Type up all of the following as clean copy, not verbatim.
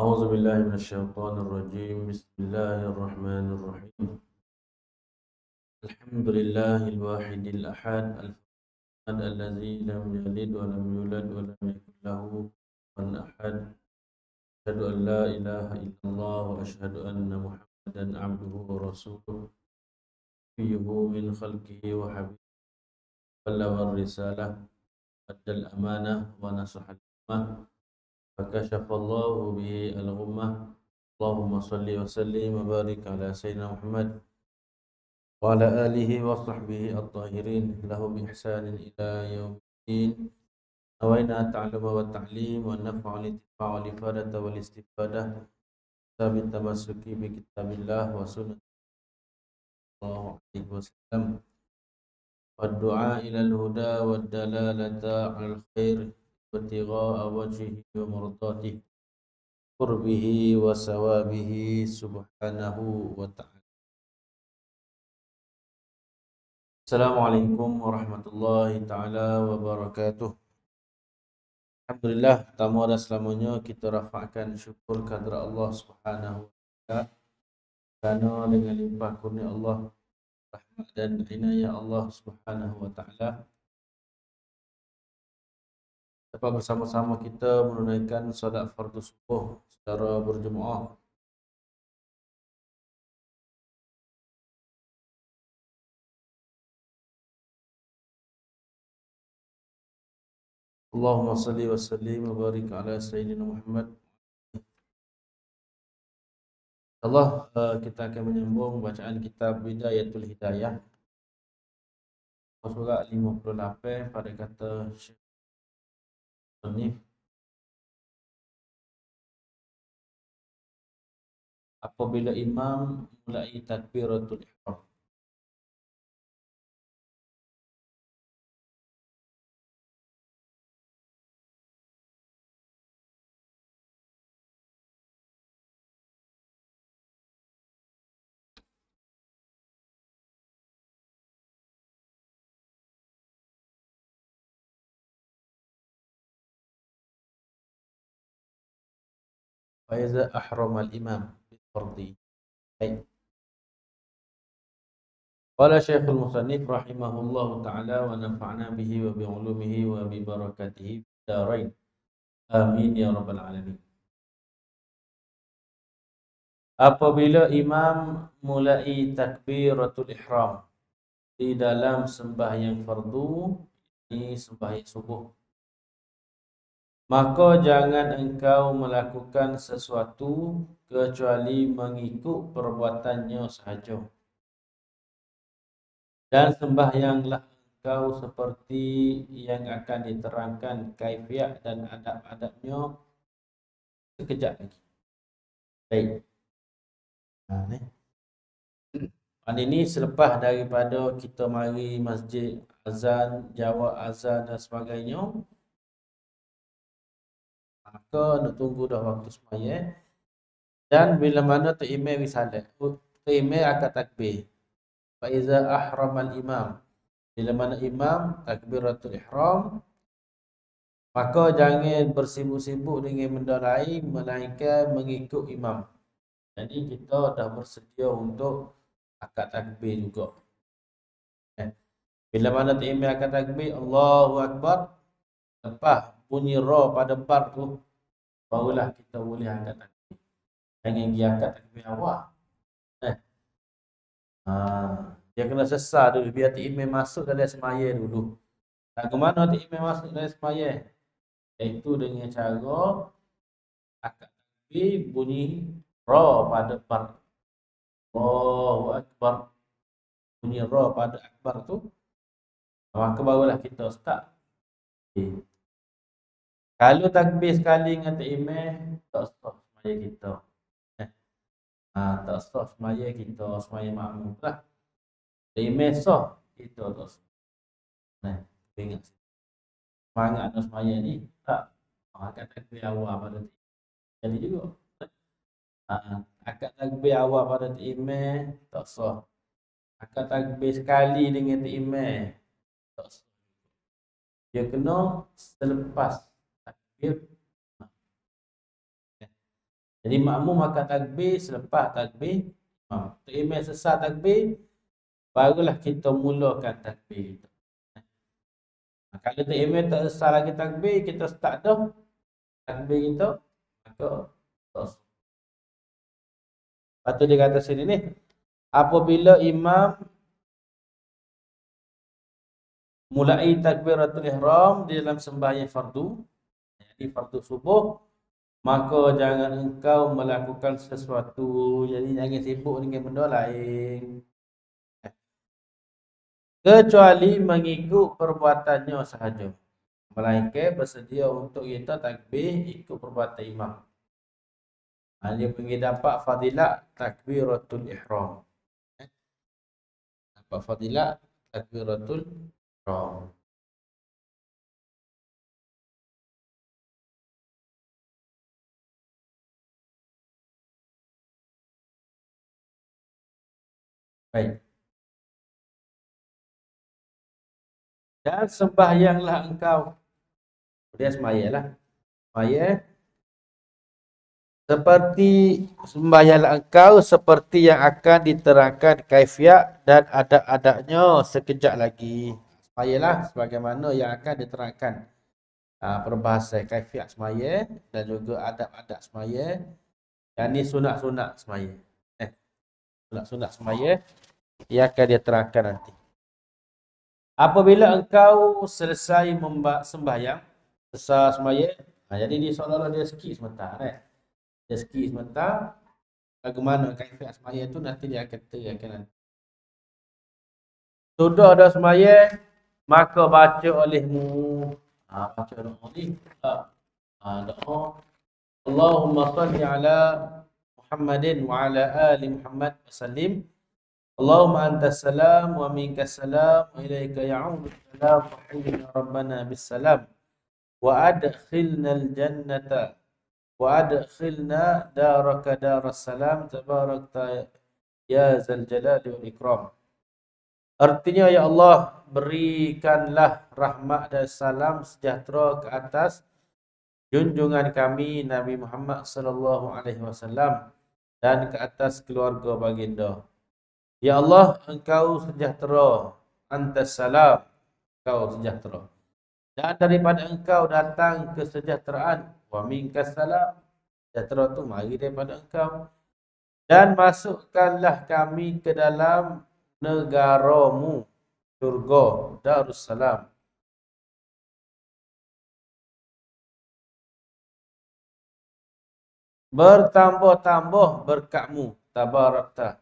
أعوذ بالله من الشيطان الرجيم. بسم الله الرحمن الرحيم. الحمد لله الواحد الأحد الفرد الذي لم يلد ولم يولد ولم يكن له كفوا أحد. أشهد أن لا إله إلا الله وأشهد أن محمدا عبده ورسوله نبيه من خلقه وحبيبه بلغ الرسالة أدى الأمانة ونصح الأمة فكشف الله به الغمة. اللهم صل وسلم وبارك على سيدنا محمد وعلى آله وصحبه الطاهرين له بإحسان إلى يوم الدين. نوينا التعلم والتعليم والنفع والانتفاع والإفادة والاستفادة بالتمسك بكتاب الله وسنة الله عليه وسلم والدعاء إلى الهدى والدلالة على الخير وابتغاء وجهه ومرضاته قربه وثوابه سبحانه وتعالى. Assalamualaikum warahmatullahi taala wabarakatuh. Alhamdulillah, pertama dan selamanya kita rafakkan syukur kehadrat Allah Subhanahu wa taala kerana dengan limpah kurnia Allah, rahmat dan inayah Allah Subhanahu wa taala dapat bersama-sama kita menunaikan solat fardu subuh secara berjemaah. Allahumma salli wa sallim wa barik ala sayyidina Muhammad. Allah, kita akan menyambung bacaan kitab Bidayatul Hidayah surah 58 pada kata Syekh Musannif, apabila imam mulai takbiratul ihram. Faiza ahramal imam bifardi. Baik. Qala Syekhul Musannif rahimahullahu taala wa nafa'na bihi wa bi ulumihi wa bi barakatihi fid darain. Amin ya rabbal alamin. Apabila imam mulai takbiratul ihram di dalam sembahyang fardu, ini sembahyang subuh, maka jangan engkau melakukan sesuatu kecuali mengikut perbuatannya sahaja. Dan sembahyanglah engkau seperti yang akan diterangkan kaifiat dan adab-adabnya sekejap lagi. Baik. Ini selepas daripada kita mari masjid, azan, jawab azan dan sebagainya, maka nak tunggu dah waktu sembahyang. Dan bila mana tu imam risalah, tu imam akan takbir. Faiza ahramal imam, bila mana imam takbiratul ihram, maka jangan bersibuk-sibuk dengan benda lain melainkan mengikut imam. Jadi kita dah bersedia untuk akad takbir juga. Bila mana tu imam akan takbir Allahu Akbar, lepas bunyi ra pada bar tu, barulah kita boleh akad takbir. Jangan pergi akad takbir awal. Dia kena sesar dulu biar tu imam masuk dalam sembahyang dulu. Tak ke mana tu imam masuk dalam sembahyang? Iaitu dengan cara akad takbir bunyi ra pada bar. Allahu Akbar. Bunyi ra pada akbar tu, maka barulah kita start. Kalau takbir sekali dengan tu imam, tak sah sembahyang kita. Tak sah sembahyang kita, sembahyang makmum lah. Imam sah, kita tak sah. Ingat semangat nak sembahyang ni tak. Akad takbir awal pada tu jadi juga. Akad takbir awal pada tu imam tak sah. Akad takbir sekali dengan tu imam tak sah. Dia kena selepas takbir. Jadi makmum akan takbir selepas takbir imam. Untuk imam selesai takbir, barulah kita mulakan takbir itu. Kalau tu imam tak selesai lagi takbir, kita start dah takbir kita, maka terus. Lepas tu dia kata sini ni, apabila imam mulai takbiratul ihram di dalam sembahyang fardu, jadi fardu subuh, maka jangan engkau melakukan sesuatu. Jadi jangan sibuk dengan benda lain, kecuali mengikut perbuatannya sahaja. Melainkan bersedia untuk kita takbir ikut perbuatan imam. Dia pergi dapat fadilat takbiratul ihram. Dapat fadilat takbiratul ihram. Baik. Dan sembahyanglah engkau. Dia semayalah. Semaya seperti sembahyanglah engkau seperti yang akan diterangkan kaifiat dan adab-adabnya sekejap lagi. Semayalah sebagaimana yang akan diterangkan perbahasan kaifiat semaya dan juga adab-adab semaya. Yang ni sunat-sunat semaya. Sunat-sunat semaya yang akan dia terangkan nanti. Apabila engkau selesai sembahyang, selesai semaya, jadi dia seolah-olah dia skip sebentar. Dia skip sebentar. Bagaimana kaifiat semaya tu nanti dia akan terangkan nanti. Sudah ada semaya, maka baca olehmu. Baca doa ni. Doa. Allahumma salli ala Muhammadin wa ala ali Muhammad wasallim. Allahumma antas salam wa minkas salam wa ilaika ya'udu salam wa hayyina rabbana bis salam wa adkhilna al jannata wa adkhilna daraka daras salam tabarakta ya zal jalali wal ikram. Artinya, ya Allah, berikanlah rahmat dan salam sejahtera ke atas junjungan kami Nabi Muhammad sallallahu alaihi wasallam dan ke atas keluarga baginda. Ya Allah, engkau sejahtera, antas salam, engkau sejahtera. Dan daripada engkau datang kesejahteraan, wa minkas salam, sejahtera tu mari daripada engkau. Dan masukkanlah kami ke dalam negaramu, surga, Darussalam. Bertambah-tambah berkatmu, tabarakta.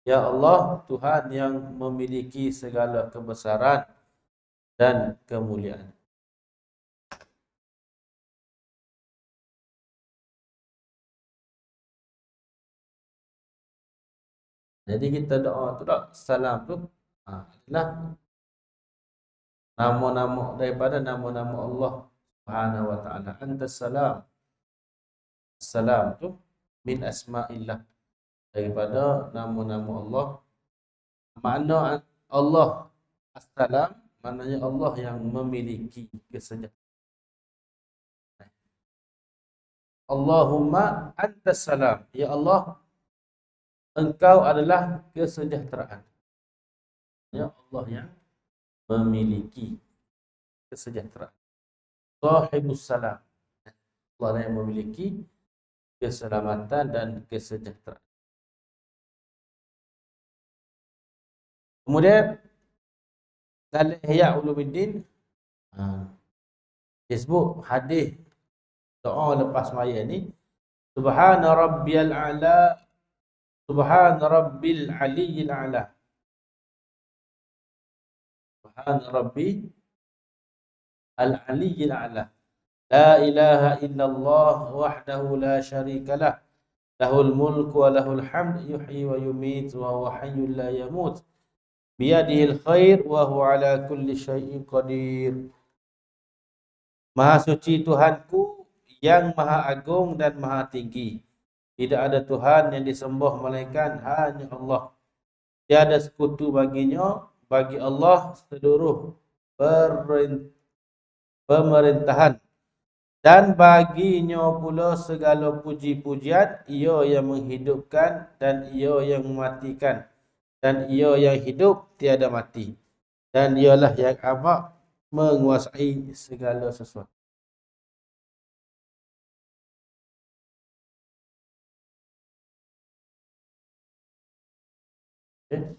Ya Allah, Tuhan yang memiliki segala kebesaran dan kemuliaan. Jadi kita doa tu tak, salam tu adalah nama-nama daripada nama-nama Allah Subhanahu wa taala. Antas salam. Salam tu min asma'illah, daripada nama-nama Allah. Makna Allah as-salam, maknanya Allah yang memiliki kesejahteraan. Allahumma antas salam. Ya Allah, engkau adalah kesejahteraan. Ya Allah yang memiliki kesejahteraan. Sahibus salam. Allah yang memiliki keselamatan dan kesejahteraan. Kemudian dalam Ihya Ulumuddin disebut hadis doa lepas semaya ni, Subhana rabbiyal a'la, Subhana rabbil aliyyil a'la, Subhana rabbi al-aliyyil a'la, la ilaha illallah wahdahu la syarika lah, lahul mulku wa lahul hamd, yuhyi wa yumit wa huwa hayyul la yamut, biyadihil khair wa huwa ala kulli syai'in qadir. Maha suci Tuhanku yang maha agung dan maha tinggi. Tidak ada Tuhan yang disembah melainkan hanya Allah. Tiada sekutu baginya. Bagi Allah seluruh pemerintahan Dan baginya pula segala puji-pujian, ia yang menghidupkan dan ia yang mematikan. Dan ia yang hidup tiada mati. Dan dialah yang amat menguasai segala sesuatu. Okay.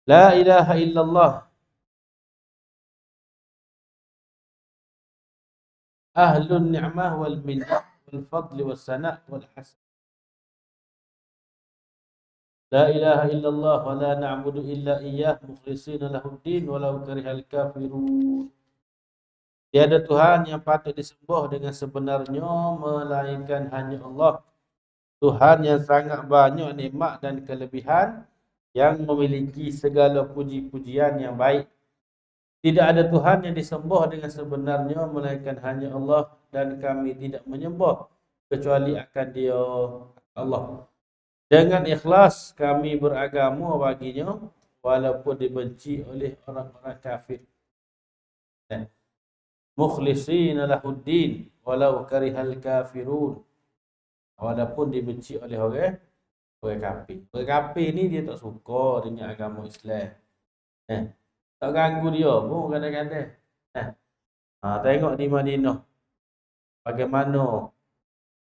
La ilaha illallah. Ahlun ni'mah wal minnah wal fadli wal sana' wal hasan. La ilaha illallah wa la na'budu illa iyyah mukhlishina lahuddin walau karihal kafirun. Tiada Tuhan yang patut disembah dengan sebenarnya melainkan hanya Allah. Tuhan yang sangat banyak nikmat dan kelebihan, yang memiliki segala puji-pujian yang baik. Tidak ada Tuhan yang disembah dengan sebenarnya melainkan hanya Allah, dan kami tidak menyembah kecuali akan Dia Allah. Dengan ikhlas kami beragama baginya walaupun dibenci oleh orang-orang kafir. Mukhlishina lahuddin walau karihal kafirun. Walaupun dibenci oleh orang kafir. Orang kafir ni dia tak suka dengan agama Islam. Tak ganggu dia pun kadang-kadang. Tengok di Madinah bagaimana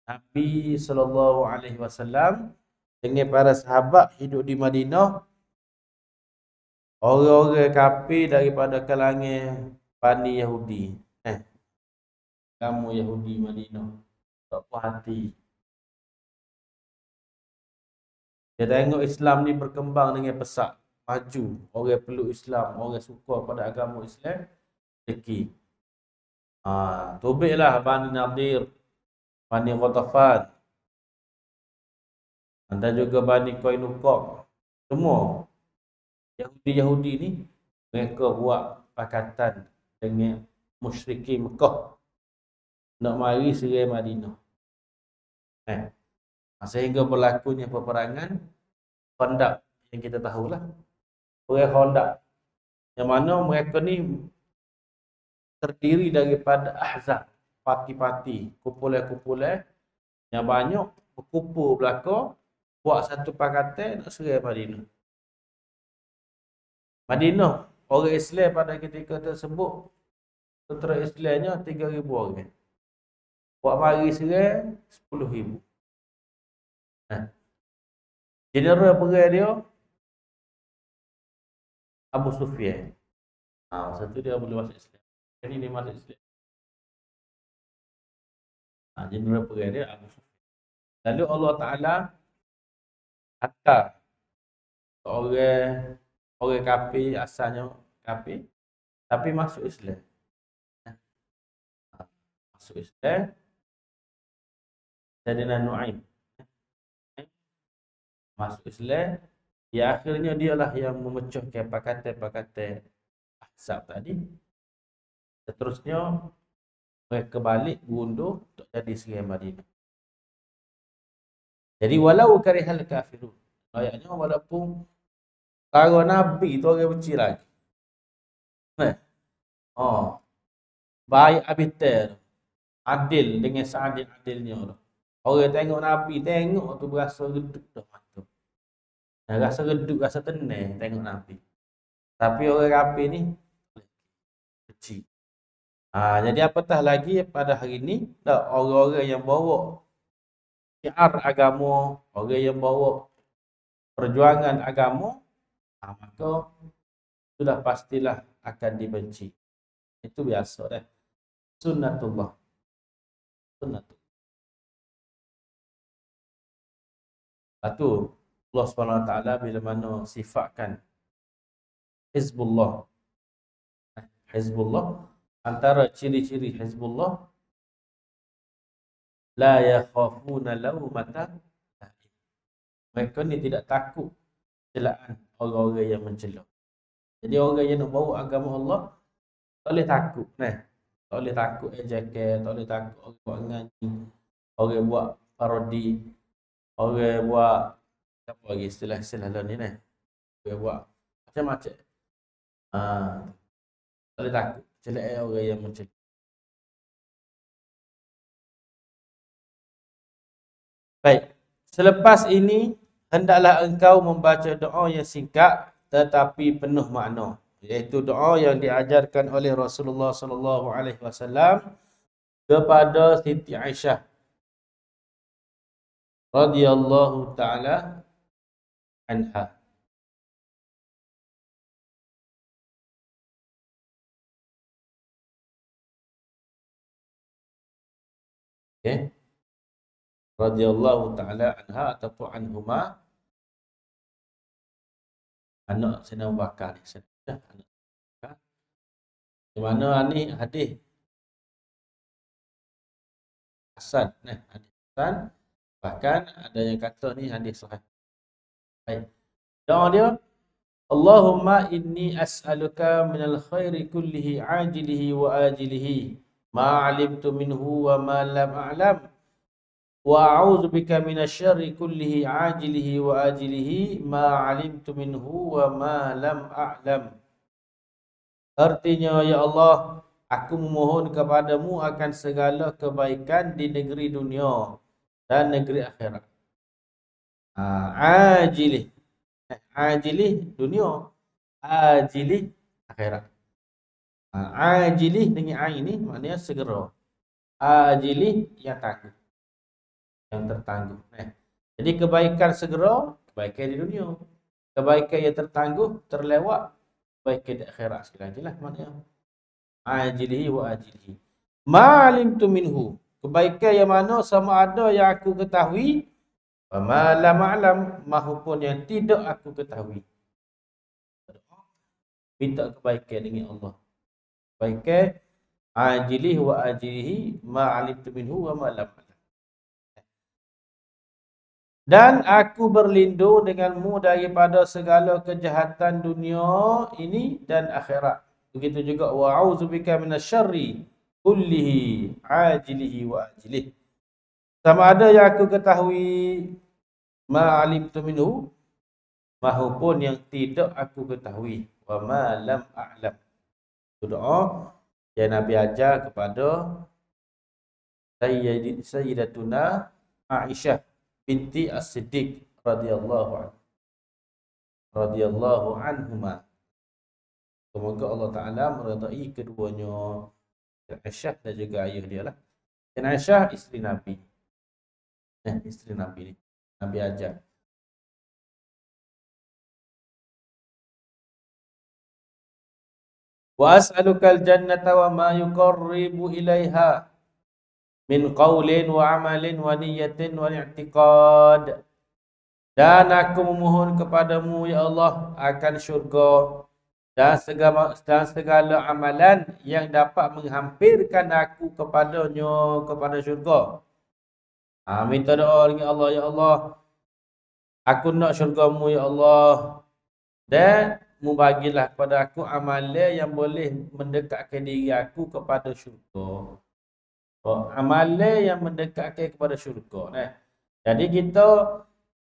Nabi SAW dengan para sahabat hidup di Madinah. Orang-orang kafir daripada kalangan Bani Yahudi. Kamu Yahudi Madinah tak puas hati. Dia tengok Islam ni berkembang dengan pesat, maju. Orang peluk Islam, orang suka pada agama Islam, deki. Tubiklah Bani Nadir, Bani Ghatafan, dan juga Bani Qainuqa. Semua Yahudi-Yahudi ni mereka buat pakatan dengan musyrikin Mekah nak mari serai Madinah. Sehingga berlakunya peperangan Khandaq yang kita tahulah. Perang Khandaq yang mana mereka ni terdiri daripada ahzab, parti-parti, kumpulan-kumpulan yang banyak berkumpul belakang buat satu pakatan nak serai Madinah. Madinah, orang Islam pada ketika tersebut, tentera Islamnya 3,000 orang. Buat mari serai 10,000. General perang dia Abu Sufyan. Satu dia boleh masuk Islam. Ini dia masuk Islam. General perang dia Abu Sufyan. Lalu Allah Ta'ala hantar orang kafir, asalnya kafir, tapi masuk Islam. Masuk Islam. Sayyidina Nu'aim masuk Islam. Ya, akhirnya dialah yang memecahkan pakatan-pakatan Ahzab tadi. Seterusnya mereka balik berundur untuk jadi serai Madinah. Jadi walau karihal kafirun, ayatnya walaupun para Nabi tu orang benci lagi. Baik abitel, adil dengan seadil-adilnya tu. Orang tengok Nabi, tengok tu berasa redup dah mata. Rasa redup, rasa tenang tengok Nabi. Tapi orang kafir ni benci. Jadi apatah lagi pada hari ni, orang-orang yang bawa syiar agama, orang yang bawa perjuangan agama, maka sudah pastilah akan dibenci. Itu biasa dah. Sunnatullah. Sunnatullah. Satu, Allah SWT bila mana sifatkan Hizbullah. Hizbullah, antara ciri-ciri Hizbullah, la yakhafuna lawmata laim. Mereka ni tidak takut celaan orang-orang yang mencela. Jadi orang yang nak bawa agama Allah tak boleh takut. Tak boleh takut ejekan, tak boleh takut orang buat ngaji, orang buat parodi, orang buat apa lagi istilah-istilah lain ni. Orang buat macam-macam. Tak boleh takut. Jelek orang yang mencela. Baik. Selepas ini hendaklah engkau membaca doa yang singkat tetapi penuh makna, iaitu doa yang diajarkan oleh Rasulullah sallallahu alaihi wasallam kepada Siti Aisyah radhiyallahu taala anha. Okey. Radhiyallahu taala anha ataupun anhuma, anak Sayyidina Abu Bakar ni. Anak Bakar. Di mana ni hadis hasan, hadis hasan, bahkan ada yang kata ni hadis sahih. Baik. Doa dia, Allahumma inni as'aluka minal khairi kullihi ajilihi wa ajilihi ma 'alimtu minhu wa ma lam a'lam wa a'udzu bika minasyarri kullihi ajilihi wa ajilihi ma 'alimtu minhu wa ma lam a'lam. Artinya, ya Allah, aku memohon kepadamu akan segala kebaikan di negeri dunia dan negeri akhirat. Ajilih. Ajilih dunia, ajilih akhirat. Ajilih dengan ain ni maknanya segera. Ajilih yang tangguh, yang tertangguh. Jadi kebaikan segera, kebaikan di dunia. Kebaikan yang tertangguh, terlewat, kebaikan di akhirat sekali lah maknanya. Ajilihi wa ajilihi. Ma'alimtu minhu. Kebaikan yang mana sama ada yang aku ketahui, wa ma lam a'lam, mahupun yang tidak aku ketahui. Minta kebaikan dengan Allah. Kebaikan ajilihi wa ajilihi ma'alimtu minhu wa ma lam a'lam. Dan aku berlindung denganmu daripada segala kejahatan dunia ini dan akhirat. Begitu juga wa a'udzubika minasyarri kullihi ajilihi wa ajilihi. Sama ada yang aku ketahui, ma'alimtu minhu, mahupun yang tidak aku ketahui, wa ma lam a'lam. Itu doa yang Nabi ajar kepada Sayyidatuna Aisyah binti As-Siddiq radhiyallahu anhuma. Semoga Allah Ta'ala meridai keduanya, Aisyah dan juga ayah dia lah. Dan Aisyah isteri Nabi. Isteri Nabi ni. Nabi ajar. Wa as'alukal jannata wa ma yuqarribu ilaiha min qawlin wa amalin wa niyatin wa i'tiqad. Dan aku memohon kepadamu, ya Allah, akan syurga dan segala amalan yang dapat menghampirkan aku kepadanya, kepada syurga. Minta doa dengan Allah, ya Allah, aku nak syurgamu, ya Allah, dan mubagilah kepada aku amalan yang boleh mendekatkan diri aku kepada syurga. Amalan yang mendekatkan kepada syurga. Jadi kita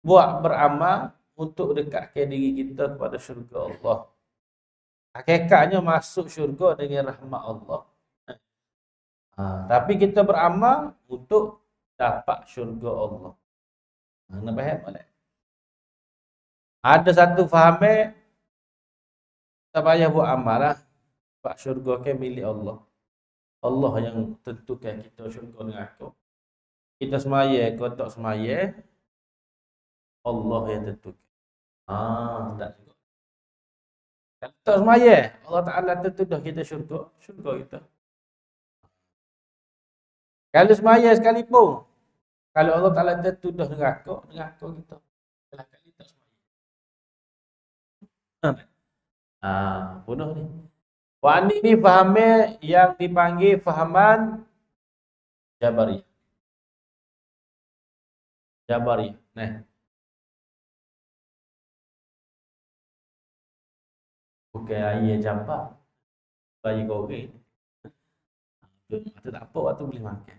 buat beramal untuk dekatkan diri kita kepada syurga Allah. Hakikatnya masuk syurga dengan rahmat Allah. Tapi kita beramal untuk dapat syurga Allah. Nak faham boleh? Ada satu faham tak payah buat amal lah. Sebab syurga kan milik Allah. Allah yang tentukan kita syurga dengan aku. Kita semaya, kau tak semaya, Allah yang tentukan. Tak juga. Kalau tak semaya, Allah Ta'ala tentu dah kita syurga kita. Kalau semaya sekalipun, kalau Allah Ta'ala tentu dah neraka kita. Kalau kali tak semaya. Bunuh ni. Wani ni fahamnya yang dipanggil fahaman Jabariyah. Bukan air jambar. Air goreng. Itu tak apa, waktu boleh makan.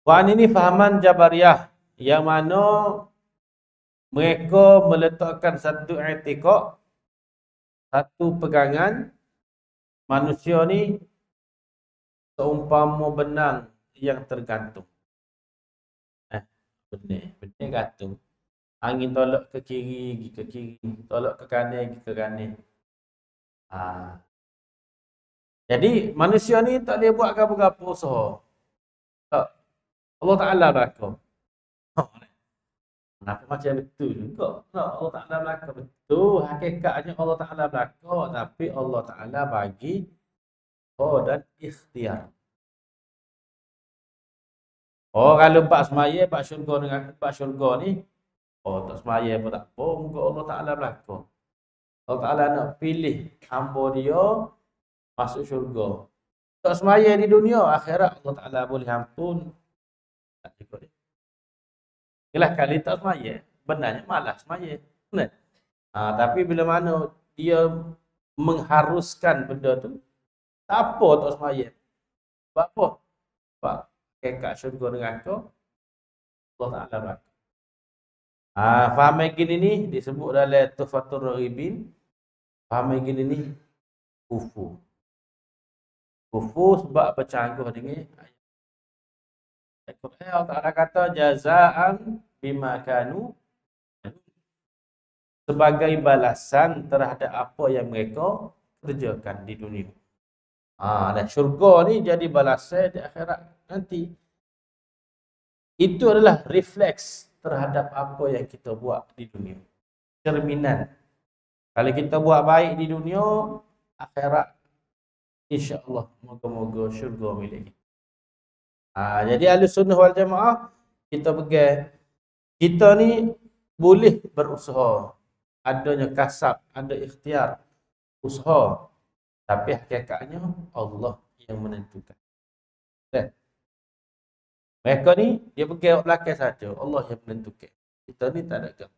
Wani ni fahaman Jabariyah, yang mana mereka meletakkan satu i'tiqad, satu pegangan manusia ni seumpama benang yang tergantung. Benih gantung. Angin tolak ke kiri, pergi ke kiri. Tolak ke kanan, pergi ke kanan. Jadi manusia ni tak boleh buat apa-apa usaha. Tak. Allah Ta'ala berlaku. Kenapa macam betul juga? Tak, Allah Ta'ala berlaku. Betul. Hakikatnya Allah Ta'ala berlaku. Tapi Allah Ta'ala bagi dan ikhtiar. Kalau bak semaya, bak syurga dengan bak syurga ni, tak semaya pun tak apa, muka Allah Ta'ala berlaku. Allah Ta'ala nak pilih hamba dia masuk syurga. Tak semaya di dunia, akhirat Allah Ta'ala boleh ampun. Tak ikut dia. Yelah kali tak semaya, benarnya malas semaya. Benar? Tapi bila mana dia mengharuskan benda tu, tak apa tak semaya. Sebab apa? Sebab kekat syurga dengan kau, Allah Ta'ala berlaku. Faham gini ni disebut dalam Tuhfatur Raghibin. Faham gini ni kufu. Kufu sebab bercanggah dengan ayat. Allah Ta'ala kata jazaan bima kanu, sebagai balasan terhadap apa yang mereka kerjakan di dunia. Dan syurga ni jadi balasan di akhirat nanti. Itu adalah refleks terhadap apa yang kita buat di dunia. Cerminan. Kalau kita buat baik di dunia, akhirat insya-Allah moga-moga syurga milik kita. Jadi Ahlussunnah wal Jamaah kita pegang kita ni boleh berusaha. Adanya kasab, ada ikhtiar, usaha. Tapi hakikatnya Allah yang menentukan. Mereka ni dia pergi belakang saja, Allah yang menentukan. Kita ni tak ada gap.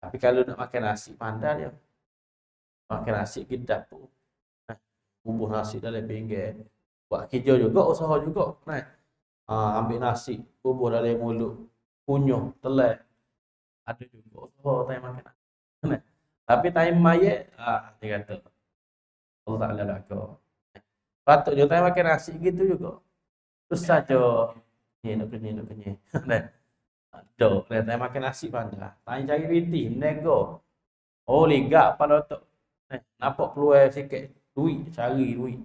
Tapi kalau nak makan nasi pandai dia. Makan nasi pergi dapur. Bubuh nasi dalam pinggir. Buat kerja juga, usaha juga. Ambil nasi, bubuh dalam mulut, kunyuh, telan. Ada juga usaha time makan nasi. Tapi time mayat, dia kata Allah Ta'ala berlaku. Patutnya time makan nasi gitu juga. Terus saja nak kenyang. Dok, time makan nasi pandai. Tanya cari binti, menego. Ligak pada otak. Nampak peluang sikit duit, cari duit.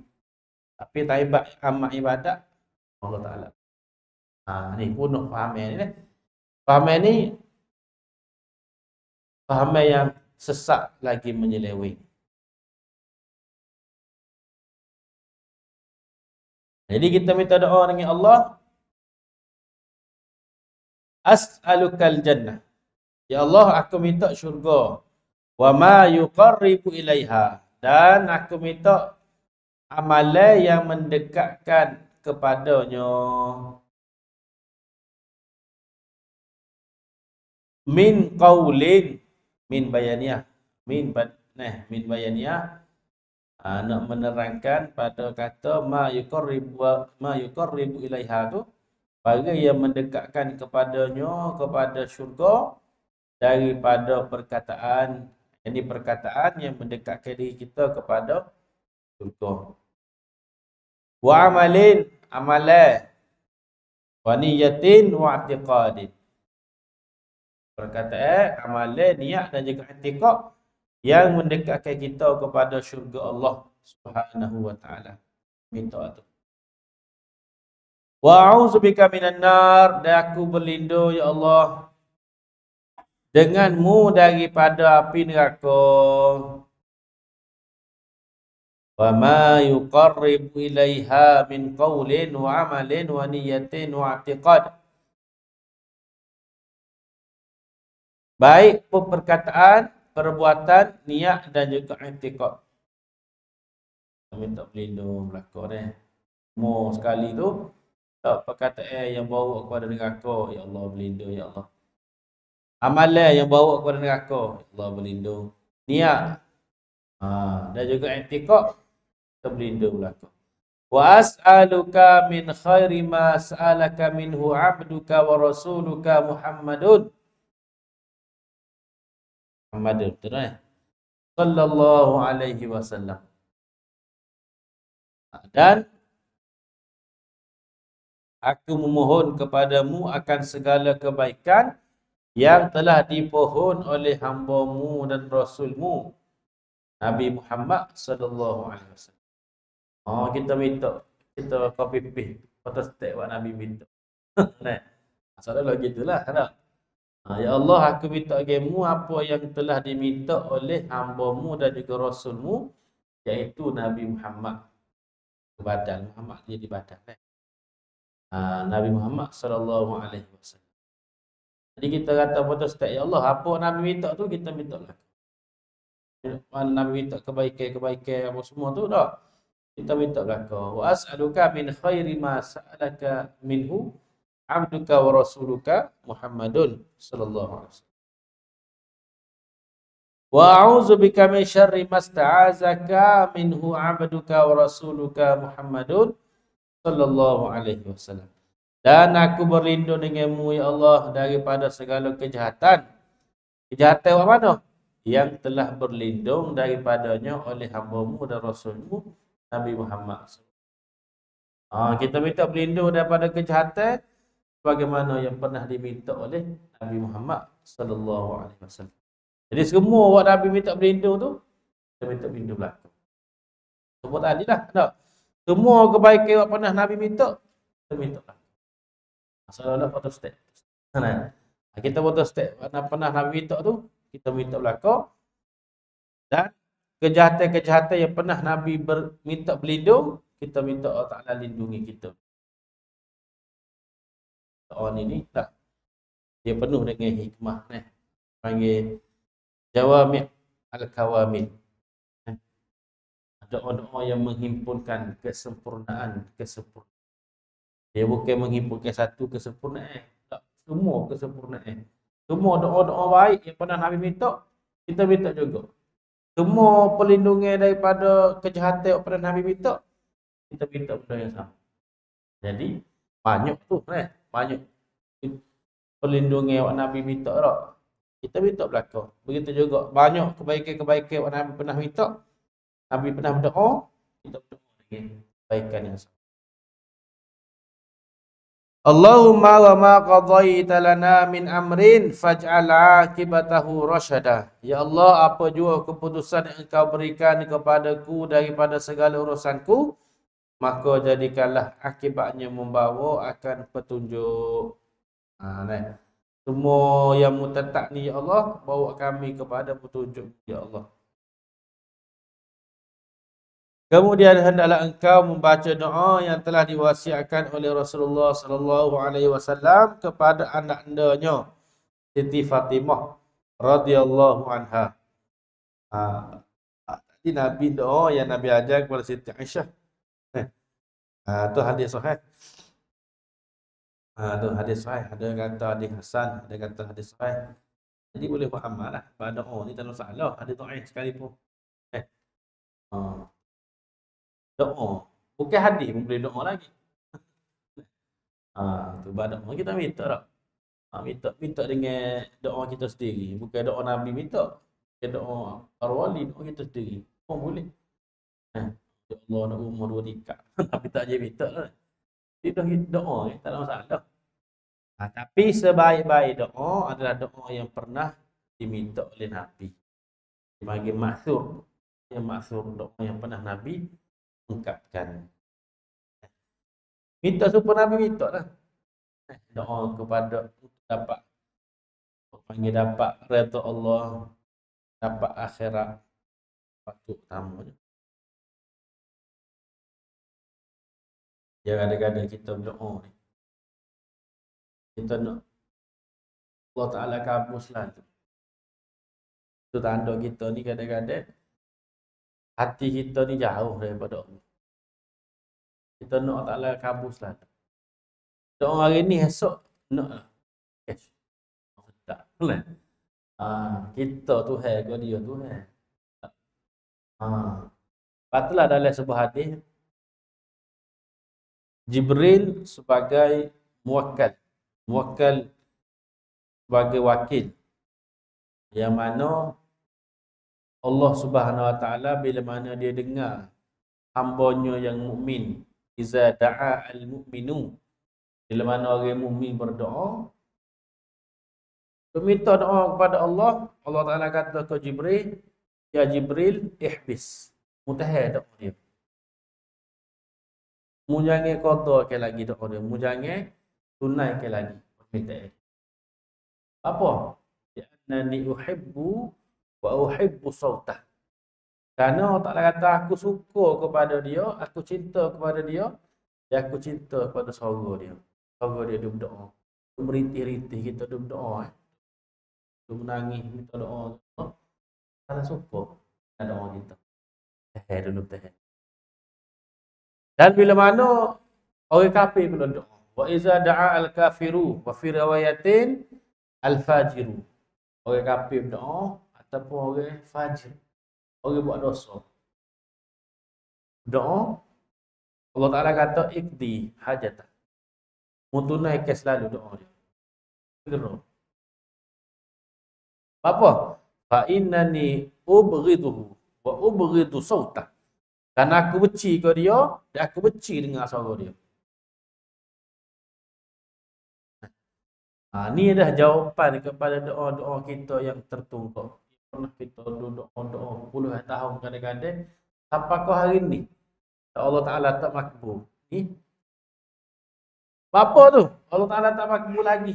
Tapi taibat amat ibadat Allah Ta'ala. Ni punuh fahaman ni. Fahaman ni fahaman yang sesat lagi menyeleweng. Jadi kita minta doa dengan Allah. As'alukal jannah. Ya Allah, aku minta syurga. Wa ma yuqarribu ilaiha. Dan aku minta amalan yang mendekatkan kepadanya. Min qaulin, min bayaniyah. Min bayaniyah. Nak menerangkan pada kata ma yuqarribu ilaiha tu, bagi yang mendekatkan kepadanya, kepada syurga, daripada perkataan, ini perkataan yang mendekatkan diri kita kepada syurga. Wa amalin, amalan, wa niyatin wa i'tiqadin. Perkataan, amalan, niat dan juga i'tiqad yang mendekatkan kita kepada syurga Allah Subhanahu wa Ta'ala. Minta tu. Wa a'udzubika minan nar, dan aku berlindung ya Allah denganmu daripada api neraka. Wa ma yuqarribu ilaiha min qaulin wa amalin wa niyatin wa i'tiqad. Baik perkataan, perbuatan, niat dan juga i'tiqad. Minta berlindung belakang ni. Semua sekali tu tak perkataan yang bawa kepada neraka, ya Allah berlindung ya Allah. Amalan yang bawa kepada neraka, ya Allah berlindung. Niat dan juga i'tiqad, kita berlindung belakang. Wa as'aluka min khairi ma sa'alaka minhu 'abduka wa rasuluka Muhammadun. Betul sallallahu alaihi wasallam. Dan aku memohon kepadamu akan segala kebaikan yang telah dipohon oleh hamba-Mu dan Rasul-Mu Nabi Muhammad sallallahu alaihi wasallam. Oh, kita minta, kita copy paste foto stek buat Nabi minta. Nah, masalah gitulah, tak? Ya Allah, aku minta agamu apa yang telah diminta oleh hamba-Mu dan juga Rasul-Mu, iaitu Nabi Muhammad. Badan Muhammad jadi badan. Nabi Muhammad sallallahu alaihi wasallam. Jadi kita kata foto stek, ya Allah, apa Nabi minta tu kita minta lah. Nabi minta kebaikan apa semua tu dah. Kita minta belaka. Wa as'aluka min khairi ma sa'alaka minhu abduka wa rasuluka Muhammadun sallallahu alaihi wasallam. Wa a'udzu bika min syarri ma sta'azaka minhu abduka wa rasuluka Muhammadun sallallahu alaihi wasallam. Dan aku berlindung denganmu ya Allah daripada segala kejahatan. Kejahatan apa mana? Yang telah berlindung daripadanya oleh hamba-Mu dan Rasul-Mu Nabi Muhammad. Kita minta berlindung daripada kejahatan sebagaimana yang pernah diminta oleh Nabi Muhammad sallallahu alaihi wasallam. Jadi semua orang Nabi minta berlindung tu, kita minta berlindung belaka. Sebut tadilah, tak? Semua kebaikan yang pernah Nabi minta, kita minta belaka. Masalah foto step. Kita foto step mana pernah Nabi minta tu, kita minta belaka. Dan kejahatan-kejahatan yang pernah Nabi minta berlindung, kita minta Allah Ta'ala lindungi kita. Orang ini tak, dia penuh dengan hikmah ni. Panggil Jawami' al-Kawamil. Doa-doa yang menghimpunkan kesempurnaan. Dia bukan menghimpunkan satu kesempurnaan. Tak, semua kesempurnaan. Semua doa-doa baik yang pernah Nabi minta, kita minta juga. Semua perlindungan daripada kejahatan yang pernah Nabi minta, kita minta benda yang sama. Jadi, banyak tu. Banyak perlindungan yang Nabi minta tak. Kita minta belaka. Begitu juga, banyak kebaikan-kebaikan yang Nabi pernah minta, Nabi pernah berdoa, kita berdoa dengan kebaikan yang sama. Allahumma wa ma qadaita lana min amrin faj'al 'aqibatahu rasyada. Ya Allah, apa jua keputusan yang Engkau berikan kepadaku daripada segala urusanku, maka jadikanlah akibatnya membawa akan petunjuk. Semua yang mutetak ni ya Allah, bawa kami kepada petunjuk ya Allah. Kemudian hendaklah engkau membaca doa yang telah diwasiatkan oleh Rasulullah sallallahu alaihi wasallam kepada anak-andanya Siti Fatimah radhiyallahu anha. Tadi Nabi doa yang Nabi ajar kepada Siti Aisyah. Tu hadis sahih. Tu hadis sahih. Ada kata hadis hasan, ada kata hadis sahih. Jadi boleh buat amal lah. Pada doa ni tak ada masalah. Hadis dhaif sekalipun. Doa. Bukan hadis pun boleh doa lagi. Tu doa kita minta tak? Minta dengan doa kita sendiri. Bukan doa Nabi minta. Bukan doa para wali, doa kita sendiri. Oh boleh. Ya Allah nak umur 2 tingkat. Nabi tak je minta lah. Dia doa tak ada masalah. Tapi sebaik-baik doa adalah doa yang pernah diminta oleh Nabi. Dipanggil maksur. Yang maksur doa yang pernah Nabi ungkapkan. Minta supaya Nabi minta lah. Doa kepada dapat panggil dapat redha Allah, dapat akhirat. Waktu utamanya. Jangan kadang-kadang kita berdoa ni. Kita nak Allah Ta'ala kabuslah tu. Itu tanda kita ni kadang-kadang hati kita ni jauh daripada Allah. Kita nak Allah Ta'ala kabuslah tu. Doa hari ni esok nak lah. Tak lah. Kita Tuhan ke dia Tuhan. Patutlah dalam sebuah hadis Jibril sebagai muwakkal sebagai wakil, yang mana Allah Subhanahu Wa Taala bila mana dia dengar hamba-Nya yang mukmin, iza da'a al-mu'minu, bila mana orang mukmin berdoa, dia minta doa kepada Allah, Allah Taala kata ke Jibril, ya Jibril, ihbis, mutahan doa dia. Mu jangan qada ke lagi doa dia, mu jangan tunaikan lagi permintaan. Apa? Li'annani uhibbu wa uhibbu sautah. Kerana Allah Ta'ala kata aku suka kepada dia, aku cinta kepada dia, dan aku cinta kepada suara dia. Suara dia berdoa. Dia merintih-rintih kita dia berdoa. Dia menangis minta doa. Allah Ta'ala suka dengan doa kita. Dulu tahan. Dan bila mana orang kafir pula doa. Wa iza da'a al-kafiru wa fi riwayatin al-fajiru. Orang kafir berdoa ataupun orang fajir. Orang buat dosa. Doa, Allah Ta'ala kata, ikdi hajatah. Tunaikan selalu doa dia. Segera. Apa? Fa innani ubghiduhu wa ubghidu sautah. Karena aku benci ke dia, dan aku benci dengan suara dia. Ni adalah jawapan kepada doa-doa kita yang tertunggak. Pernah kita doa-doa puluh tahun kadang-kadang, apakah hari ni Allah Ta'ala tak makbul? Ni apa tu? Allah Ta'ala tak makbul lagi.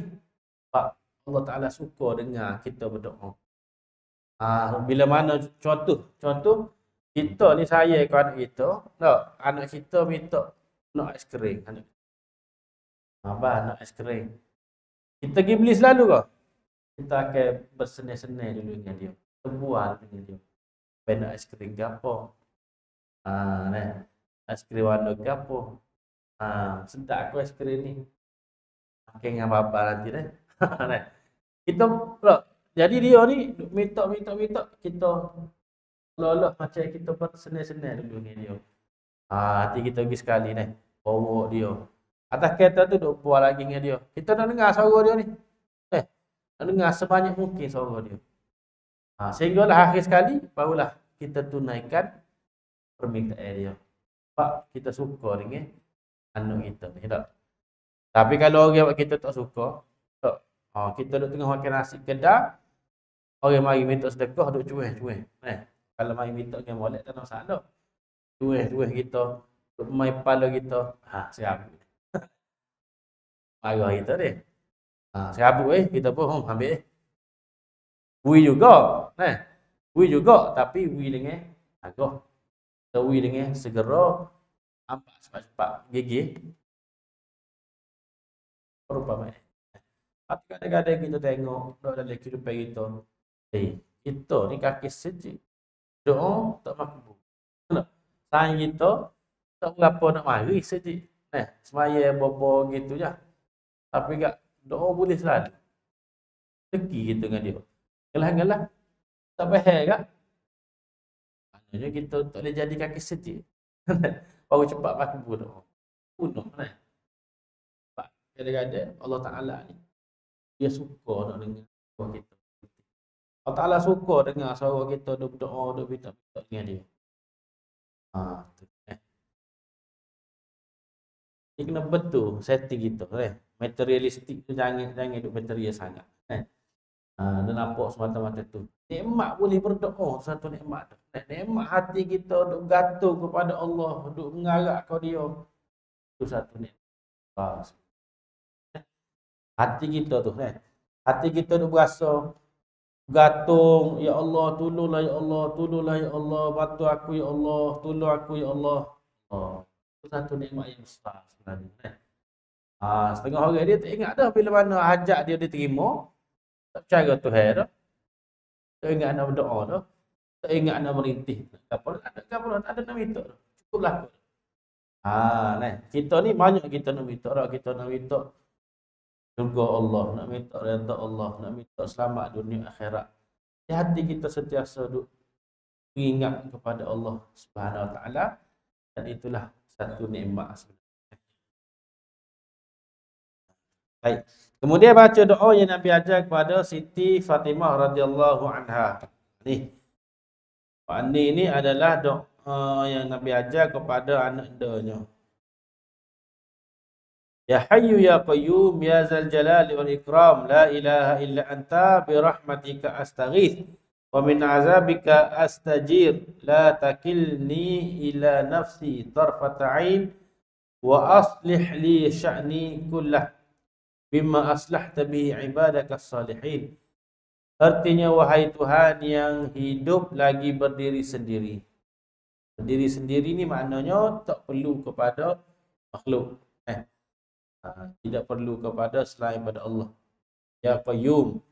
Sebab Allah Ta'ala suka dengar kita berdoa. Bila mana contoh kita ni saya ke anak kita, tak, anak kita minta nak aiskrim. Abah nak aiskrim. Kita pergi beli selalu ke? Kita akan bersenai-senai dulu dengan dia. Bual dengan dia. Nak aiskrim ke apa? Aiskrim warna ke apa? Sedap aku aiskrim ni. Makan dengan bapa nanti dah. Kita pula. Jadi dia ni minta kita seolah-olah macam kita bersenai-senai dulu dengan dia. Hati kita pergi sekali ni. Bawa dia. Atas kereta tu duk bual lagi dengan dia. Kita nak dengar suara dia ni. Nak dengar sebanyak mungkin suara dia. Sehinggalah akhir sekali barulah kita tunaikan permintaan dia. Sebab kita suka dengan anak kita ni tak. Tapi kalau orang kita tak suka, tak. Kita duk tengah makan nasi kedai, orang mari minta sedekah duk cuih. Kalau mari minta dengan molek tak ada masalah. Cuih kita, duk main kepala kita, siap. Marah kita ni. Serabut kita pun ambil. Wui juga. Wui juga tapi wui dengan agak. Kita wui dengan segera ampak cepat-cepat gigi. Perumpamaan. Tapi kadang-kadang kita tengok dalam kehidupan kita. Kita ni kaki sejik. Doa tak makbul. Sayang kita tak berapa nak mari sejik. Semaya bobo gitu je. Tapi tak doa boleh selalu. Teki kita dengan dia. Gelah-gelah. Tak payah tak? Maknanya kita tak boleh jadi kaki sejik. Baru cepat makbul doa. Bunuh kan? Sebab kadang-kadang Allah Ta'ala ni, dia suka nak dengar suara kita. Allah Ta'ala suka dengar suara kita duk berdoa, duk minta-minta dengan dia. Ini kena betul setting kita. Materialistik tu jangan duk material sangat. Dia nampak semata-mata tu. Nikmat boleh berdoa, satu nikmat tu. Nikmat hati kita duk gantung kepada Allah, duk mengarah ke dia. Itu satu nikmat. Hati kita tu. Hati kita duk berasa gantung, ya Allah, tolonglah ya Allah, tolonglah ya Allah, bantu aku ya Allah, tolong aku ya Allah. Itu satu nikmat yang besar sebenarnya. Setengah orang dia tak ingat dah bila mana hajat dia diterima. Tak percaya Tuhan dah. Tak ingat nak berdoa dah. Tak ingat nak merintih. Tak ada nak minta dah. Cukup laku. Kita ni banyak kita nak minta dah. Kita nak minta surga Allah, nak minta redha Allah, nak minta selamat dunia akhirat. Di hati kita sentiasa duk mengingat kepada Allah Subhanahu Wa Taala, dan itulah satu nikmat sebenarnya. Baik. Kemudian baca doa yang Nabi ajar kepada Siti Fatimah radhiyallahu anha. Ni Fa'ni ni adalah doa yang Nabi ajar kepada anak danya. Ya Hayyu Ya Qayyum Ya Zal Jalali wal Ikram La ilaha illa anta bi rahmatika astaghith wa min azabika astajir la takilni ila nafsi tarfata ain wa aslih li sya'ni kullah bima aslahta bihi ibadakas salihin. Artinya, wahai Tuhan yang hidup lagi berdiri sendiri. Berdiri sendiri ni maknanya tak perlu kepada makhluk. Tidak perlu kepada selain pada Allah. Ya Qayyum.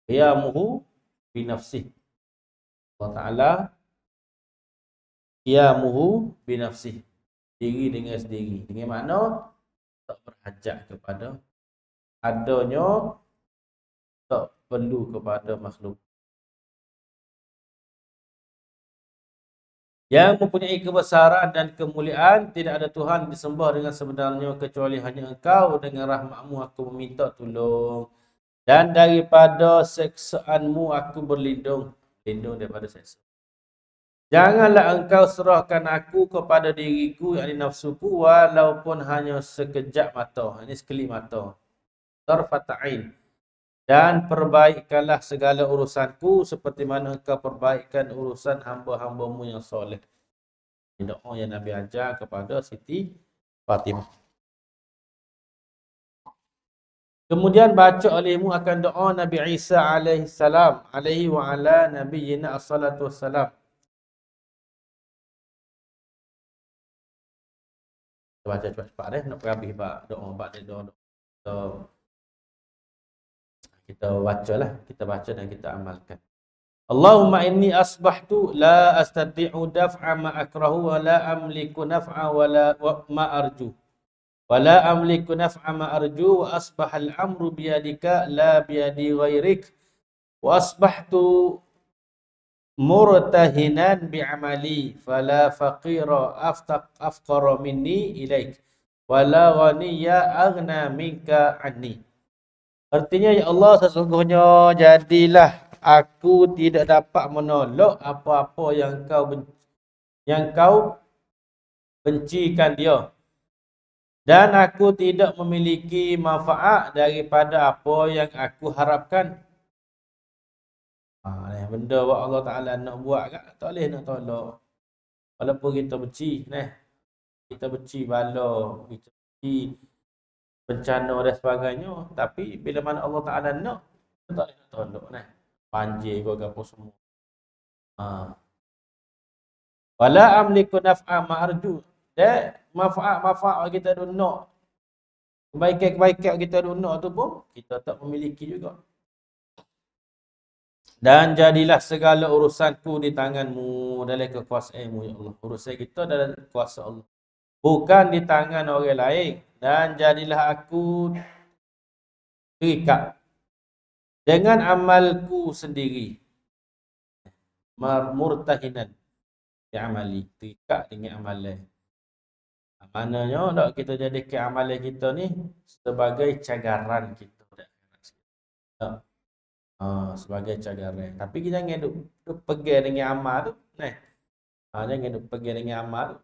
Qiyamuhu binafsih. Allah Ta'ala qiyamuhu binafsih. Diri dengan sendiri. Dengan makna tak berhajat kepada adanya, tak perlu kepada makhluk. Yang mempunyai kebesaran dan kemuliaan, tidak ada Tuhan disembah dengan sebenarnya kecuali hanya Engkau. Dengan rahmat-Mu aku meminta tolong, dan daripada seksaanmu aku berlindung. Lindung daripada seksa. Janganlah Engkau serahkan aku kepada diriku, yakni nafsuku, walaupun hanya sekejap mata. Ini sekelip mata. Tarfata ain. Dan perbaikkanlah segala urusanku seperti mana Engkau perbaikkan urusan hamba-hambamu yang soleh. Ini doa yang Nabi ajar kepada Siti Fatimah. Kemudian baca olehmu akan doa Nabi Isa alaihi salam, alaihi wa ala nabiyyina assalatu wassalam. Kita baca cepat-cepat nak habis doa kita bacalah, kita baca dan kita amalkan. Allahumma inni asbahtu la astati'u daf'a ma akrahu wa la amliku naf'a wa la ma arju. Wa la amliku naf'a ma arju wa asbahal amru biyadika la biyadi ghairik. Wa asbahtu murtahinan bi'amali fala faqira afqara minni ilaik wa la ghaniya aghna minka anni. Artinya, ya Allah, sesungguhnya jadilah aku tidak dapat menolak apa-apa yang kau bencikan dia, dan aku tidak memiliki manfaat daripada apa yang aku harapkan. Benda buat Allah Ta'ala nak buat kan, tak boleh nak tolak. Walaupun kita benci, kita benci bala, kita benci bencana dan sebagainya, tapi bila mana Allah Ta'ala nak, kita tak boleh nak tolak. Banjir ke apa semua. Wala amliku naf'a ma'arju. Dan manfaat kita ada nak, kebaikan kita ada nak tu pun, kita tak memiliki juga. Dan jadilah segala urusanku di tanganmu, dalam kekuasaanmu, ya Allah. Urusan kita dalam kuasa Allah, bukan di tangan orang lain. Dan jadilah aku terikat dengan amalku sendiri. Murtahinan ya amali, terikat dengan amalan. Maknanya tak kita jadikan amalan kita ni sebagai cagaran kita. Sebagai cagaran. Tapi kita jangan duk pegang dengan amal tu. Jangan duk pegang dengan amal tu.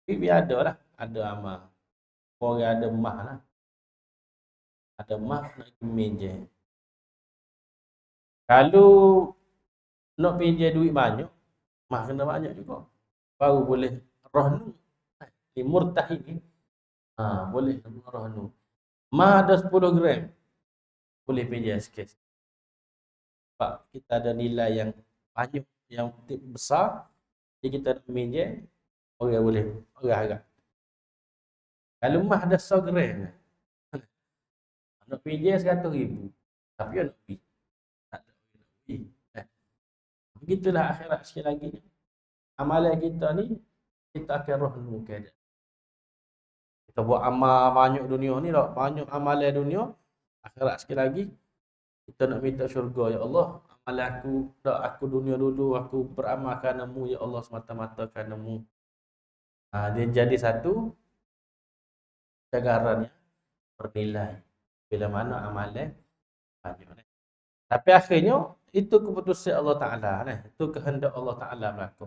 Tapi biar ada lah, ada amal. Orang ada mah lah. Ada mah nak pinjam. Kalau nak pinjam duit banyak, mah kena banyak juga. Baru boleh rohnu. Murtahin ni. Boleh rohnu. Mah ada 10 gram. Boleh pinjam sikit. Sebab kita ada nilai yang banyak, yang besar. Jadi kita nak pinjam, orang boleh, orang harap. Kalau mah ada 100 gram, nak pinjam 100,000. Tapi nak pergi. Tak ada nak pergi. Begitulah akhirat sekali lagi. Amalan kita ni, kita akan rohnu keadaan. Kita buat amal banyak dunia ni, banyak amalan dunia. Akhirat sekali lagi, kita nak minta syurga. Ya Allah, amalan aku dunia dulu, aku beramal kerana-Mu, ya Allah, semata-mata kerana-Mu. Dia jadi satu cagaran yang bernilai bila mana amalan banyak. Tapi akhirnya itu keputusan Allah Ta'ala. Nah, itu kehendak Allah Ta'ala berlaku.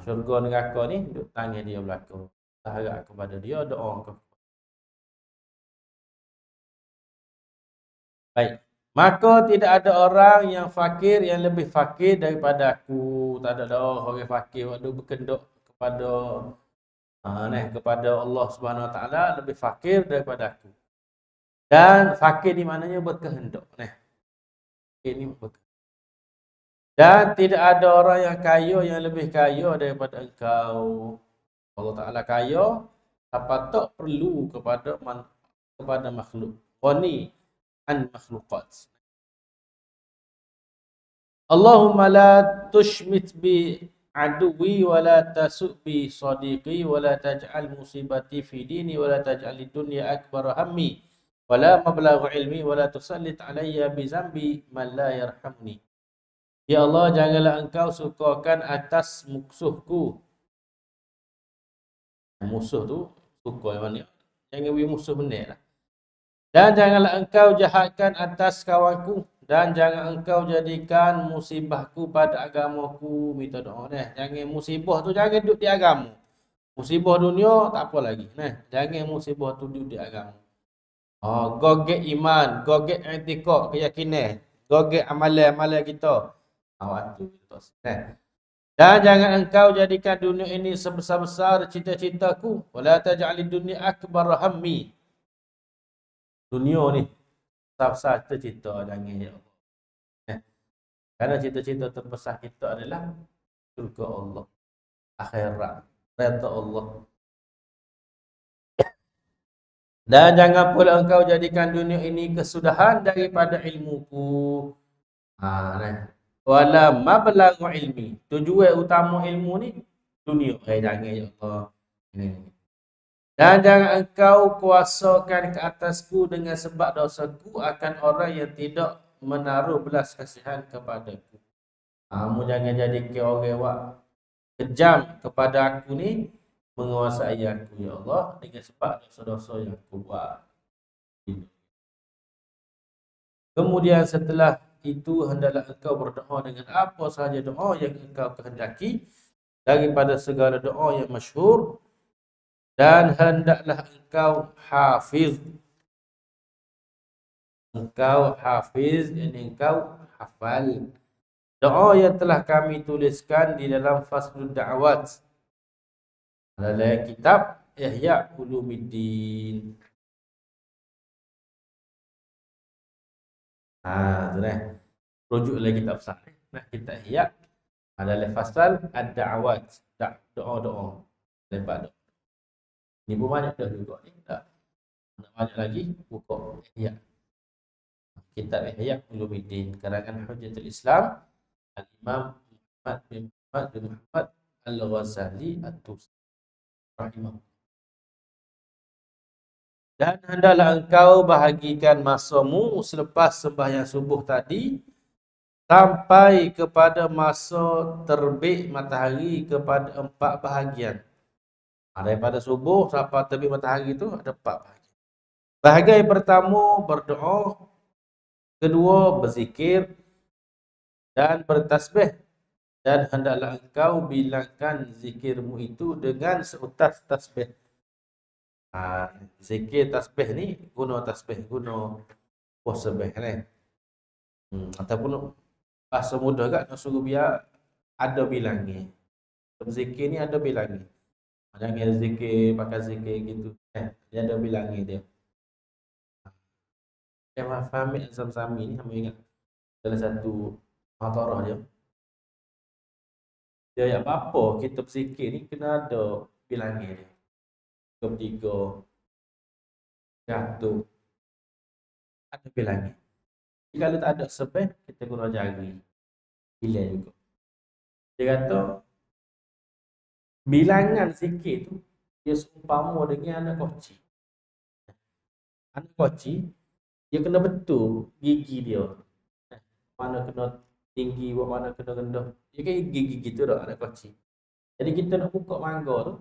Syurga neraka ni duduk tangan dia berlaku. Kita harap kepada dia, doa ke. Baik. Maka tidak ada orang yang fakir yang lebih fakir daripada aku. Tak ada orang fakir waktu berkedok kepada kepada Allah Subhanahu Wa Taala lebih fakir daripada aku. Dan fakir ni maknanya berkehendak. Fakir ni berkehendak. Dan tidak ada orang yang kaya yang lebih kaya daripada engkau. Allah Ta'ala kaya, apa tak perlu kepada makhluk. Ghani an makhluqat. Allahumma la tushmit bi aduwi wa la tasuk bi sadiqi wa la taj'al musibati fi dini wa la taj'al dunya akbar hammi wa la mablagha ilmi wa la tusallit alayya bi zambi man la yarhamni. Ya Allah, janganlah engkau sukakan atas musuhku. Musuh tu suka yang mana? Jangan beri musuh benar lah. Dan janganlah engkau jahatkan atas kawanku. Dan jangan engkau jadikan musibahku pada agamaku. Minta doa. Jangan musibah tu jangan duduk di agama. Musibah dunia tak apa lagi. Jangan musibah tu duduk di agama. Gogek iman, gogek etika, keyakinan, gogek amalan-amalan kita. Dan jangan engkau jadikan dunia ini sebesar-besar cita-citaku. Wala taj'alid dunya akbar hammi. Dunia ni besar-besar cita-cita jangan ya Allah. Karena cita-cita terbesar kita adalah syurga Allah, akhirat, redha Allah. Dan jangan pula engkau jadikan dunia ini kesudahan daripada ilmuku. Wala mablaghu ilmi. Tujuan utama ilmu ni dunia. Jangan ya Allah. Dan jangan engkau kuasakan ke atasku dengan sebab dosaku akan orang yang tidak menaruh belas kasihan kepadaku. Kamu jangan jadi orang yang kejam kepada aku ni, menguasai aku ya Allah dengan sebab dosa-dosa yang aku buat. Kemudian setelah itu hendaklah engkau berdoa dengan apa sahaja doa yang engkau kehendaki daripada segala doa yang masyhur, dan hendaklah engkau hafiz. Engkau hafiz, yakni engkau hafal doa yang telah kami tuliskan di dalam Faslud Da'awat dalam kitab Ihya Ulumuddin. Tu rujuk lagi kitab besar kita Ihya dalam fasal Ad-Da'awat, doa-doa lebat doa. Ni pun banyak dah juga ni. Tak nak banyak lagi buka Ihya. Kitab Ihya Ulumuddin karangan Hujjatul Islam Al-Imam Muhammad bin Muhammad Al-Ghazali At-Tusi rahimahullah. Dan hendaklah engkau bahagikan masamu selepas sembahyang subuh tadi sampai kepada masa terbit matahari kepada 4 bahagian. Daripada subuh sampai terbit matahari itu ada 4 bahagian. Bahagian pertama berdoa, kedua berzikir dan bertasbih. Dan hendaklah engkau bilangkan zikirmu itu dengan seutas tasbih. Zikir tasbih ni guna tasbih, guna tasbih ni. Ataupun bahasa mudah kat nak suruh biar ada bilangnya. Zikir ni ada bilangnya. Jangan zikir pakai zikir gitu. Dia ada bilangnya dia. Syekh Fahmi Al-Zamzami ni kamu ingat salah satu matarah dia. Dia apa-apa kita berzikir ni kena ada bilangnya dia. 3 jatuh ada bilangnya. Kalau tak ada sebab kita guna jari bila juga. Dia kata bilangan zikir tu dia seumpama dengan anak koci. Anak koci dia kena betul gigi dia. Mana kena tinggi, mana kena rendah. Dia kan gigi gitu dah anak koci. Jadi kita nak buka mangga tu,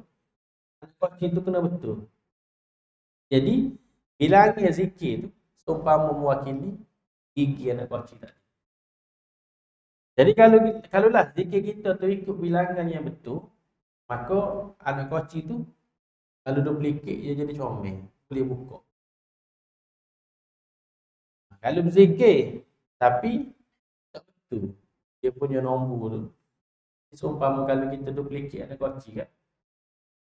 anak koci tu kena betul. Jadi bilangan zikir tu seumpama mewakili gigi anak koci tadi. Jadi kalau lah zikir kita tu ikut bilangan yang betul, maka anak koci tu kalau duplicate dia jadi comel, boleh buka. Kalau berzikir tapi tak betul dia punya nombor tu. Seumpama kalau kita duplicate anak koci kan,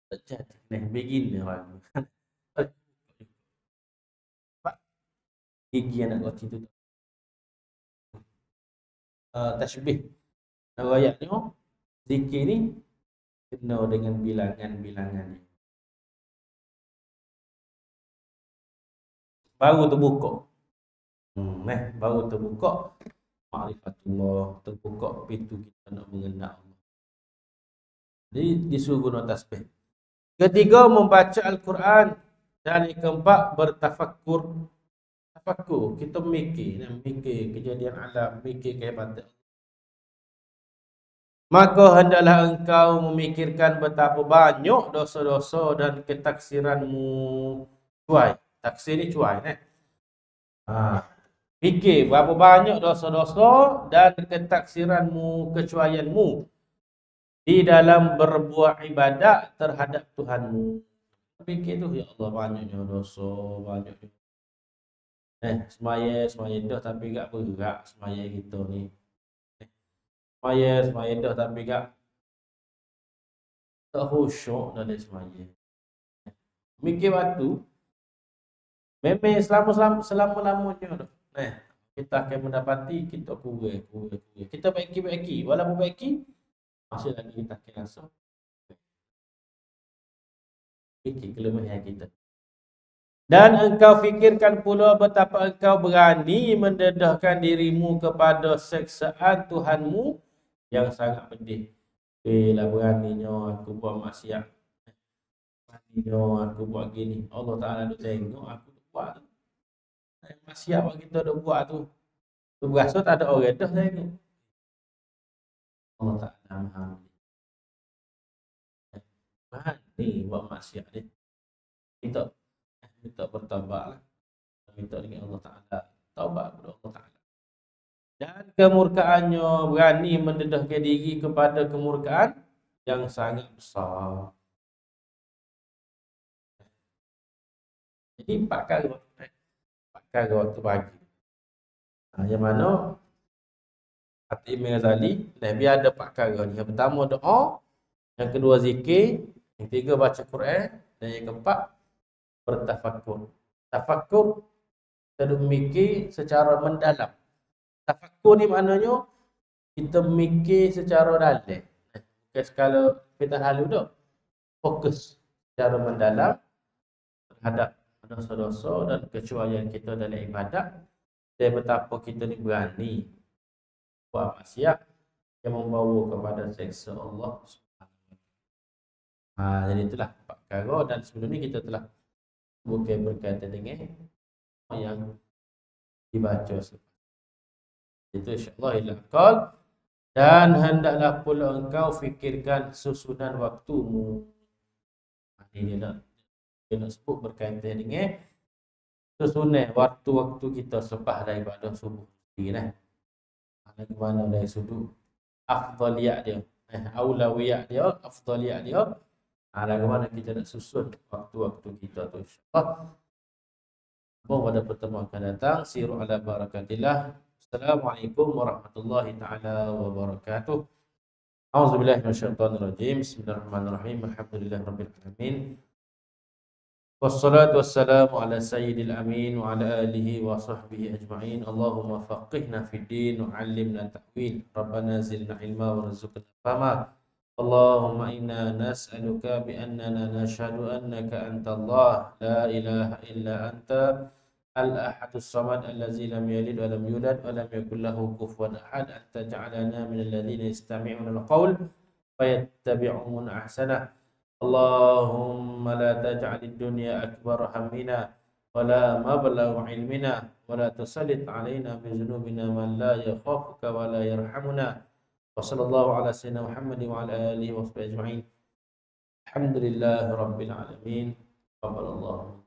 tak jadi. Nah, begini orang. Gigi anak koci tu. Tasbih. Ayat ni, zikir ni kena dengan bilangan-bilangan ni. Baru terbuka. Baru terbuka ma'rifatullah, terbuka pintu kita nak mengenal Allah. Jadi disuruh guna tasbih. Ketiga, membaca Al-Quran. Dan yang keempat, bertafakkur. Tafakkur, kita mikir kejadian alam, mikir kehebatan. Maka hendaklah engkau memikirkan betapa banyak dosa-dosa dan ketaksiranmu. Cuai. Taksir ni cuai. Fikir berapa banyak dosa-dosa dan ketaksiranmu, kecuaianmu di dalam berbuat ibadat terhadap Tuhanmu. Fikir tu, ya Allah banyaknya dosa, banyaknya. Semaya dah tapi gak bergerak semaya kita ni. Semaya dah tapi gak tak khusyuk dalam semaya. Mikir waktu memang selama-lamanya dah. Kita akan mendapati kita kurang. Kita baiki. Walaupun baiki, masih lagi kita akan rasa fikir kelemahan kita. Dan engkau fikirkan pula betapa engkau berani mendedahkan dirimu kepada seksaan Tuhanmu yang sangat pedih. Lah beraninya aku buat maksiat. Beraninya aku buat gini. Allah Ta'ala tu tengok aku buat tu. Maksiat buat kita dah buat tu. Tu berasa tak ada orang dah tengok. Allah Ta'ala maha. Berani buat maksiat ni. Kita bertaubatlah. Minta dengan Allah Ta'ala. Taubat kepada Allah Ta'ala. Dan kemurkaannya berani mendedahkan diri kepada kemurkaan yang sangat besar. Jadi 4 kali waktu pagi. Yang mana Imam Ghazali Nabi ada 4 kali ni. Yang pertama doa, yang kedua zikir, yang ketiga baca Quran, dan yang keempat bertafakkur. Tafakkur kita mikir secara mendalam. Tafakkur ni maknanya kita mikir secara dalam. Bukan sekala kita halu dah. Fokus secara mendalam terhadap dosa-dosa dan kecuaian kita dalam ibadat. Dan betapa kita ni berani buat maksiat yang membawa kepada seksa Allah Subhanahu. Jadi itulah 4 perkara, dan sebelum ni kita telah bukan berkaitan dengan yang dibaca selepas. Itu insya-Allah ila qal. Dan hendaklah pula engkau fikirkan susunan waktumu. Ini dia nak sebut berkaitan dengan susunan waktu-waktu kita selepas daripada subuh. Bagaimana dari sudut afdaliyat dia, aulawiyat dia, afdaliyat dia. Bagaimana kita nak susun waktu-waktu kita tu, insya-Allah. Pada pertemuan akan datang. Siru ala barakatillah. Assalamualaikum warahmatullahi taala wabarakatuh. A'udzubillahi minasyaitonir rajim. Bismillahirrahmanirrahim. Alhamdulillahirabbil alamin. Wassalatu wassalamu ala sayyidil amin wa ala alihi wa sahbihi ajma'in. Allahumma faqihna fid din wa 'allimna ta'wil. Rabbana zidna ilma warzuqna fahma. Allahumma inna nas'aluka bi annana nashhadu annaka antallah la ilaha illa anta al-ahadus samad allazi lam yalid wa lam yulad wa lam yakul lahu kufuwan ahad. Anta ja'alana minal ladzina yastami'una al-qaul fayattabi'una ahsanah. Allahumma la taj'alid dunya akbar hammina wa la mablagha ilmina wa la tusallit alaina bi dhunubina man la yakhafuka wa la yarhamuna. Wa sallallahu ala sayyidina Muhammadin wa ala alihi wa sahbihi ajma'in. Alhamdulillahirabbil alamin. Qabbalallahu